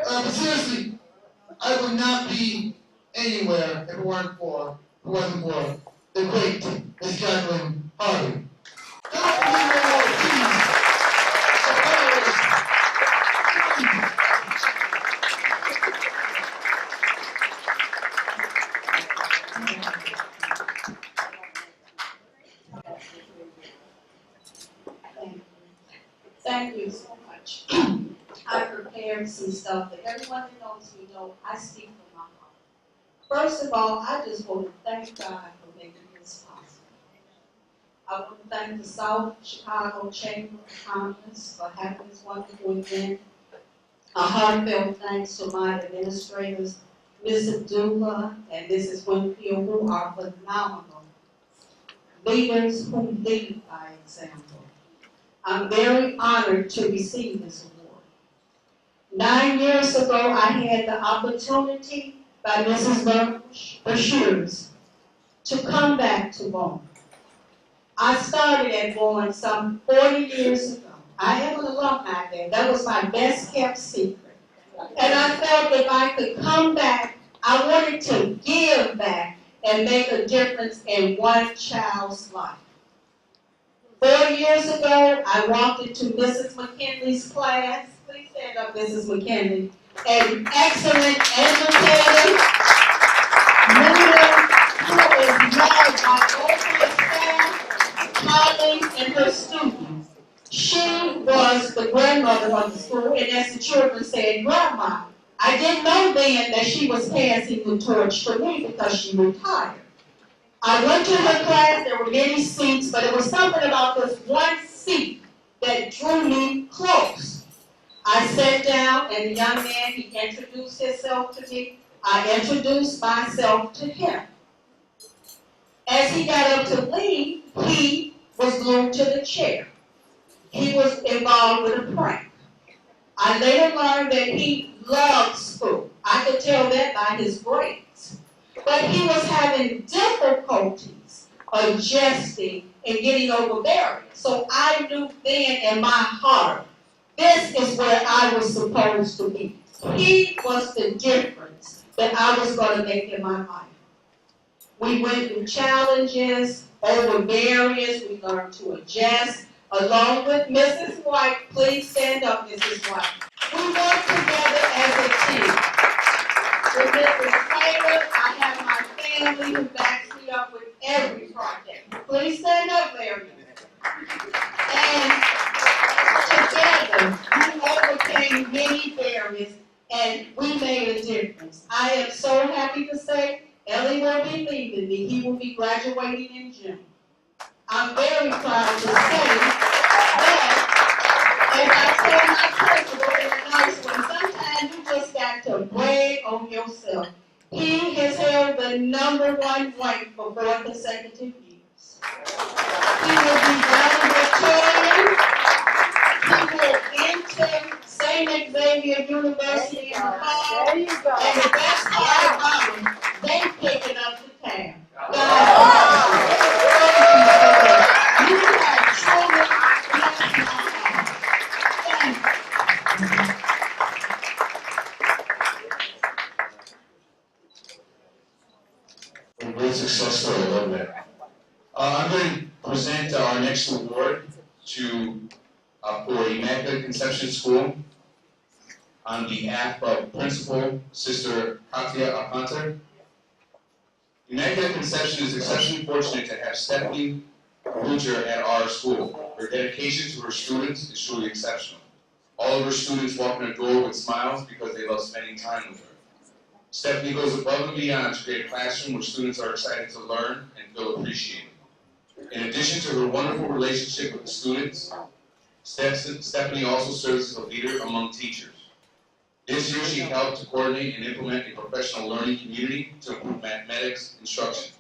But seriously, I would not be anywhere if it wasn't for the great Miss Jacqueline Harvey. Thank you so much. I prepared some stuff that everyone that knows me knows I speak from my heart. First of all, I just want to thank God for making this possible. I want to thank the South Chicago Chamber of Commerce for having this wonderful event. A heartfelt thanks to my administrators, Mrs. Dula and Mrs. Winfield, who are phenomenal leaders who lead by example. I'm very honored to receive this award. 9 years ago, I had the opportunity by Mrs. Bashir's to come back to Bowman. I started at Bowman some 40 years ago. I am an alumni there. That was my best kept secret. And I felt if I could come back, I wanted to give back and make a difference in one child's life. 4 years ago, I walked into Mrs. McKinley's class. Please stand up, Mrs. McKinley. An excellent educator, leader, who is loved by both her staff, colleagues, and her students. She was the grandmother of the school, and as the children said, Grandma. I didn't know then that she was passing the torch to me because she retired. I went to her class, there were many seats, but it was something about this one seat that drew me close. I sat down, and the young man, he introduced himself to me. I introduced myself to him. As he got up to leave, he was glued to the chair. He was involved with a prank. I later learned that he loved school. I could tell that by his grades. But he was having difficulties adjusting and getting over barriers. So I knew then in my heart, this is where I was supposed to be. He was the difference that I was going to make in my life. We went through challenges, over barriers, we learned to adjust. Along with Mrs. White, please stand up, Mrs. White. We worked together as a team. With Mrs. Taylor, I have my family who backs me up with every project. Please stand up, Larry. And together, we overcame many barriers, and we made a difference. I am so happy to say Ellie will be leaving me. He will be graduating in June. I'm very proud to say that, as I told my principal in a nice way, sometimes you just got to brag on yourself. He has held the #1 rank for 4 consecutive years. He will be valedictorian. He will enter St. Xavier University in the fall. There you go. And the best part about him, they picking up the tab. Great success story, I love that. I'm going to present our next award for Immaculate Conception School on behalf of Principal Sister Katia Alcantara. Immaculate Conception is exceptionally fortunate to have Stephanie Butcher at our school. Her dedication to her students is truly exceptional. All of her students walk in her door with smiles because they love spending time with her. Stephanie goes above and beyond to create a classroom where students are excited to learn and feel appreciated. In addition to her wonderful relationship with the students, Stephanie also serves as a leader among teachers. This year she helped to coordinate and implement a professional learning community to improve mathematics instruction.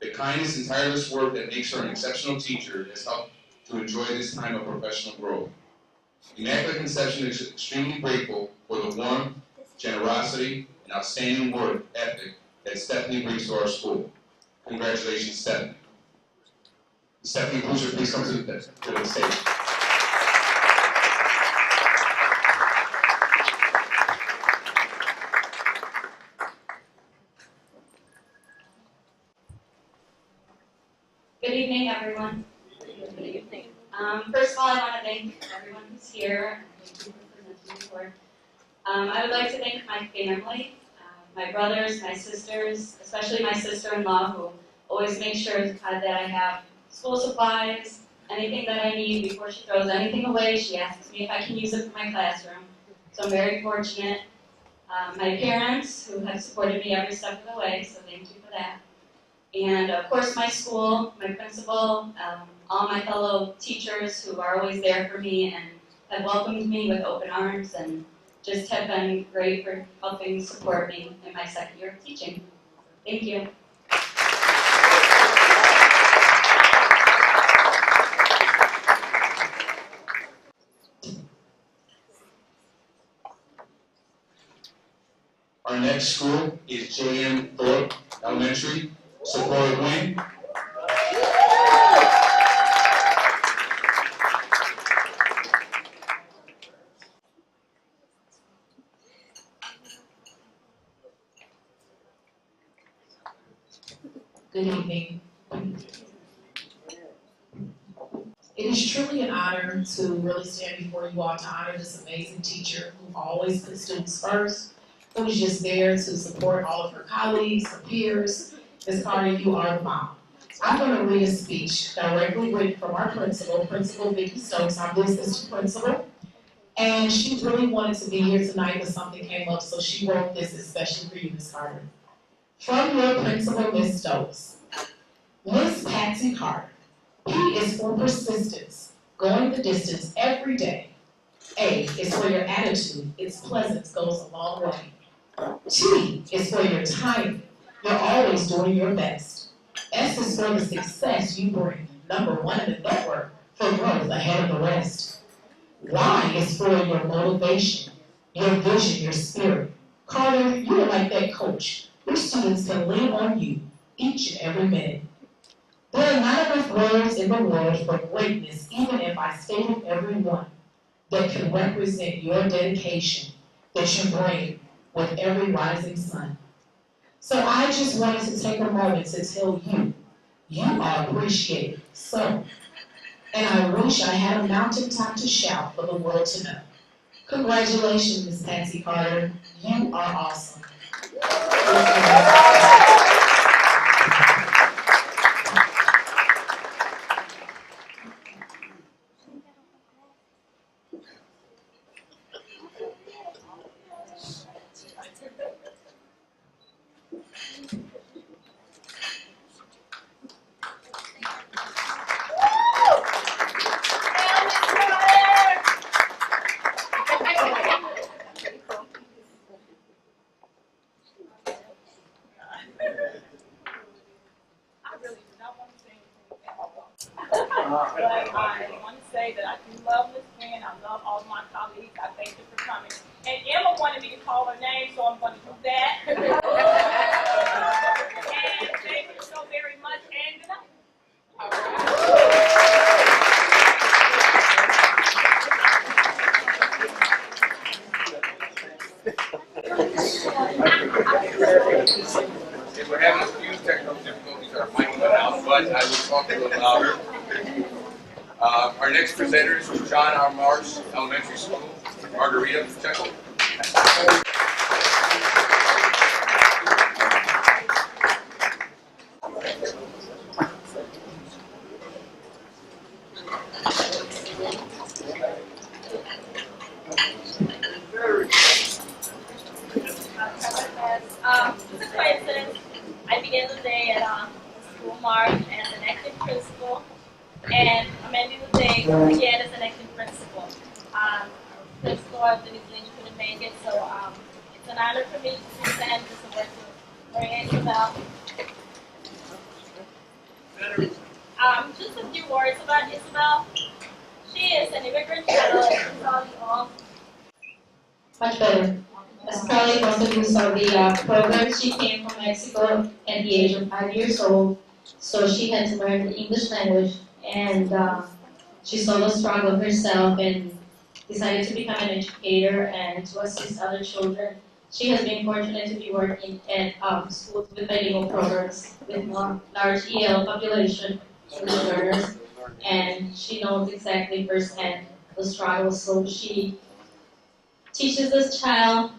The kindness and tireless work that makes her an exceptional teacher has helped to enjoy this time of professional growth. Immaculate Conception is extremely grateful for the warmth, generosity, and outstanding work ethic that Stephanie brings to our school. Congratulations, Stephanie. Stephanie Boucher, please come to the stage. everyone. Good evening. First of all, I want to thank everyone who's here. Thank you for presenting the report. I would like to thank my family, my brothers, my sisters, especially my sister-in-law, who always makes sure that I have school supplies, anything that I need. Before she throws anything away, she asks me if I can use it for my classroom. So I'm very fortunate. My parents, who have supported me every step of the way, so thank you for that. And of course my school, my principal, all my fellow teachers who are always there for me and have welcomed me with open arms and just have been great for helping support me in my second year of teaching. Thank you. Our next school is J.M. Thorpe Elementary, Sequoia Wing. Good evening. It is truly an honor to really stand before you all to honor this amazing teacher who always puts students first, who is just there to support all of her colleagues, her peers. Ms. Carter, you are the mom. I'm going to read a speech directly written from our principal, Principal Vicki Stokes, our business principal. And she really wanted to be here tonight, but something came up, so she wrote this especially for you, Ms. Carter. From your principal, Ms. Stokes. Miss Patsy Carter. P is for persistence, going the distance every day. A is for your attitude, its presence goes a long way. T is for your timing, you're always doing your best. S is for the success you bring, #1 in the network for growth ahead of the rest. Y is for your motivation, your vision, your spirit. Carter, you are like that coach. Your students can lean on you each and every minute. There are not enough words in the world for greatness, even if I stated every one, that can represent your dedication that you bring with every rising sun. So I just wanted to take a moment to tell you, you are appreciated. So, and I wish I had a mountaintop to shout for the world to know. Congratulations, Ms. Patsy Carter. You are awesome. But I want to say that I do love Ms. Green. I love all of my colleagues. I thank you for coming. And Emma wanted me to call her name, so I'm going to do that. And thank you so very much. And good night. We're having a few technical difficulties. Our mic went out, but I will talk a little louder. Our next presenter is from John R. Marsh Elementary School, Margarita Pacheco. Just a coincidence. I began the day at school march as an active principal, and I'm ending the day again as an active principal. Principal Denise Lynch couldn't make it, so it's an honor for me to present this award to Maria Isabel. Just a few words about Isabel. She is an immigrant child and probably all. Much better. As probably most of you saw the program, she came from Mexico at the age of 5 years old, so she had to learn the English language, and she saw the struggle herself and decided to become an educator and to assist other children. She has been fortunate to be working at schools with bilingual programs with large EL population, for the learners, and she knows exactly firsthand the struggle. So she teaches this child,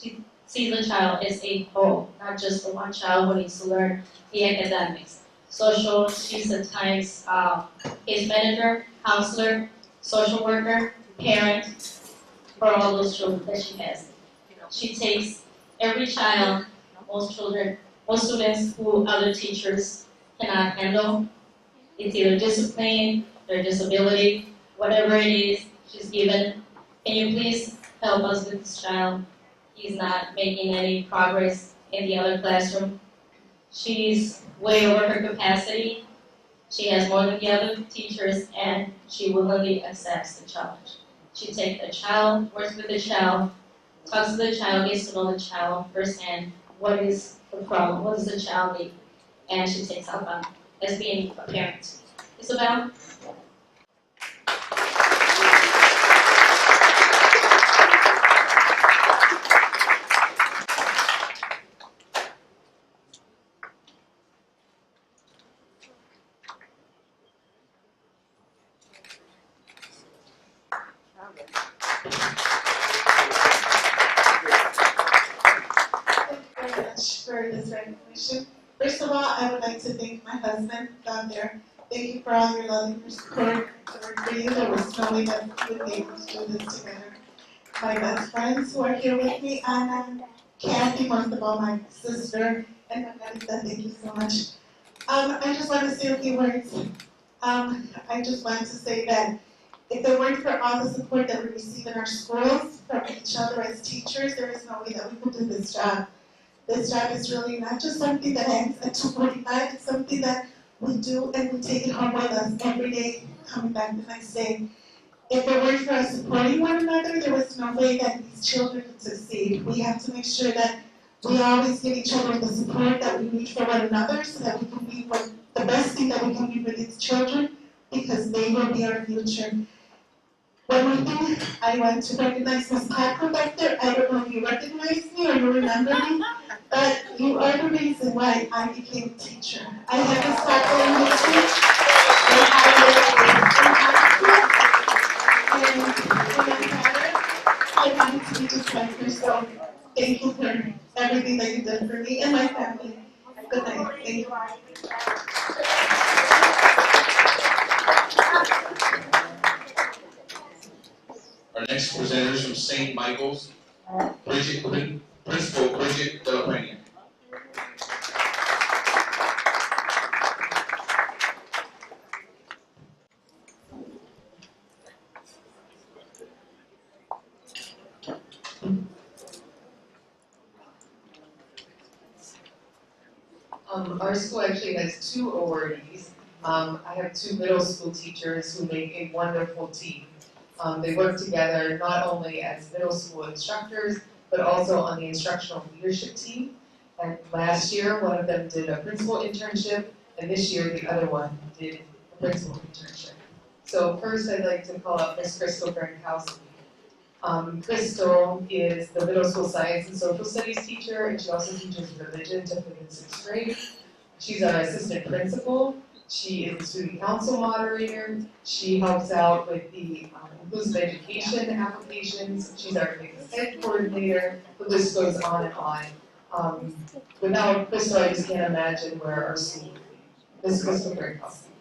she sees the child as a whole, not just the one child who needs to learn the academics. Social, she's at times case manager, counselor, social worker, parent, for all those children that she has. She takes every child, most students who other teachers cannot handle. It's either discipline, their disability, whatever it is she's given. Can you please help us with this child? He's not making any progress in the other classroom. She's way over her capacity. She has more than the other teachers, and she willingly accepts the challenge. She takes the child, works with the child, talks to the child, gets to know the child firsthand. What is the problem? What does the child need? And she takes up on as being a parent. Isabel? For this recognition. First of all, I would like to thank my husband down there. Thank you for all your love and your support. For you, there was no way that we would be able to do this together. My best friends who are here with me, Anna, Kathy, most of all my sister, and Margarita, thank you so much. I just want to say a few words. I just want to say that if it weren't for all the support that we receive in our schools from each other as teachers, there is no way that we could do this job. This job is really not just something that ends at 2:45, it's something that we do and we take it home with us every day, coming back the next day. If it weren't for us supporting one another, there was no way that these children could succeed. We have to make sure that we always give each other the support that we need for one another so that we can be the best thing that we can be for these children, because they will be our future. One more thing, I want to recognize Ms. Paco back there. I don't know if you recognize me or you remember me, but you are the reason why I became a teacher. I had Ms. Paco in history, and I lived in high school, and when I had her, I wanted to be just like her, so thank you for everything that you did for me and my family. Good night, thank you. Our next presenter is from St. Michael's, Principal Bridget De La Peña. Our school actually has two awardees. I have two middle school teachers who make a wonderful team. They work together not only as middle school instructors, but also on the instructional leadership team. And last year, one of them did a principal internship, and this year, the other one did a principal internship. So first, I'd like to call up Ms. Crystal Gronkowski. Crystal is the middle school science and social studies teacher, and she also teaches religion to 5th and 6th grade. She's our assistant principal. She is the student council moderator. She helps out with the inclusive education applications. She's our biggest ed coordinator. The list goes on and on. Without Crystal, I just can't imagine where our school would be. Ms. Crystal Gronkowski.